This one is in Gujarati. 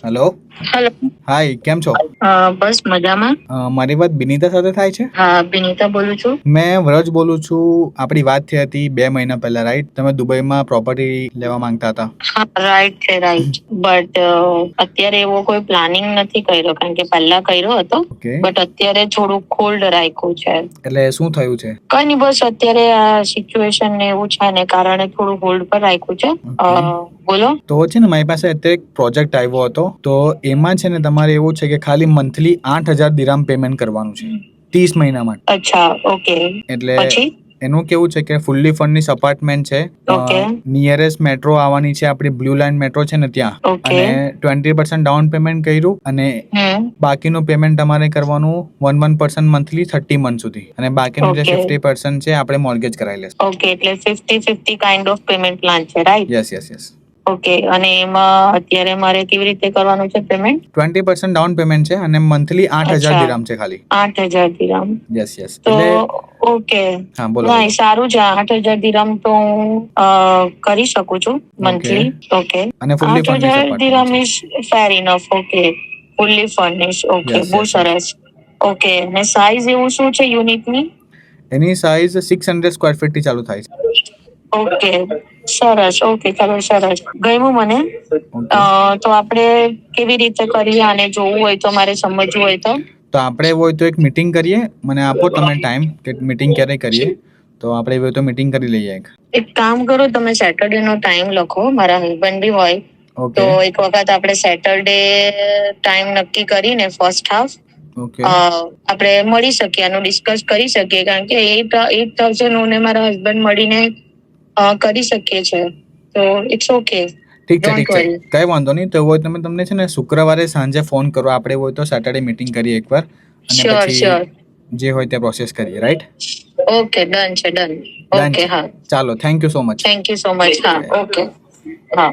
હેલો. હેલો. હાય, કેમ છો? બસ મજામાં. મારી વાત બિનીતા સાથે થાય છે? હા, બિનીતા બોલું છું. મેં વ્રજ બોલું છું. આપણી વાત થઈ હતી 2 મહિના પહેલા, રાઈટ? તમે દુબઈમાં પ્રોપર્ટી લેવા માંગતા હતા. હા, રાઈટ છે, રાઈટ. બટ અત્યારે એવો કોઈ પ્લાનિંગ નથી કર્યો, કારણ કે પહેલા કર્યો હતો. ઓકે. બટ અત્યારે થોડું હોલ્ડ રાખ્યું છે. એટલે શું થયું છે? કઈ નહીં, બસ અત્યારે આ સિચ્યુએશન ને એવું છે ને કારણે થોડું હોલ્ડ પર રાખ્યું છે. બોલો. તો છે ને, મારી પાસે અત્યારે એક પ્રોજેક્ટ આવ્યો હતો. તો એમાં છે ને તમારે એવું છે કે ખાલી મંથલી 8,000 દિરામ પેમેન્ટ કરવાનું છે 30 મહિના માટે. અચ્છા, ઓકે. એટલે પછી એનું કેવું છે કે ફુલ્લી ફર્નિશ અપાર્ટમેન્ટ છે. ઓકે. નિયરેસ્ટ મેટ્રો આવવાની છે, આપણી બ્લુ લાઇન મેટ્રો છે ને ત્યાં. ઓકે. અને 20% ડાઉન પેમેન્ટ કર્યું અને બાકીનું પેમેન્ટ તમારે કરવાનું 1% મંથલી 30 મંથ સુધી. અને બાકીનું જે Okay. 50% છે આપણે મોર્ગેજ કરાવી લેશું. ઓકે, એટલે 50-50 કાઇન્ડ ઓફ પેમેન્ટ પ્લાન છે, right? Yes yes yes. Okay, અને એમાં અત્યારે મારે કેવી રીતે કરવાનું છે પેમેન્ટ? 20% ડાઉન પેમેન્ટ છે અને મંથલી 8,000 દિરામ છે ખાલી. 8,000 દિરામ. Yes yes. તો એટલે ઓકે. હા, બોલો. ના, સારું છે. 8,000 દિરામ તો હું કરી શકું છું મંથલી. ઓકે. અને fully furnished 8,000 apartment દિરામ છે. Is fair enough. Okay. Fully furnish. Okay, Yes, બહુ yes, yes. સરસ. ઓકે, અને સાઈઝ એવું શું છે યુનિટની? એની સાઇઝ 600 સ્ક્વેર ફીટ થી ચાલુ થાય છે. ઓકે, સરસ. ઓકે, ચાલો, સરસ. ગમ્યું મને. ઓકે. તો આપણે કેવી રીતે કરીએ, આને જોવું હોય તો, મારે સમજવું હોય તો? તો આપણે એવું હોય તો એક મીટિંગ કરીએ. મને આપો તમે ટાઈમ કે મીટિંગ ક્યારે કરીએ. તો આપણે એવું હોય તો મીટિંગ કરી લઈએ એક. એક કામ કરો, તમે સેટરડે નો ટાઈમ લખો. મારા હસબન્ડ બી હોય ઓકે. તો એક વખત આપણે સેટરડે ટાઈમ નક્કી કરીને ફર્સ્ટ હાફ ઓકે. આપણે મળી શકીએ, આનું ડિસ્કસ કરી શકીએ, કારણ કે 8,000 હું ને મારા હસબન્ડ મળીને કરી શકીએ છે. તો ઇટ્સ ઓકે. ઠીક છે, ડોન્ટ ઠીક છે. વરી. કઈ વાંધો નહીં. તો એવું હોય તમે તમને છે ને શુક્રવારે સાંજે ફોન કરો. આપણે એવું હોય તો સેટરડે મીટિંગ કરીએ એકવાર અને શ્યોર, પછી શ્યોર. જે હોય તે પ્રોસેસ કરીએ, રાઈટ? ઓકે, ડન છે, ડન. ડન ઓકે, છે. હા. ચાલો, thank you so much. Thank you so much. હા, ઓકે. હા.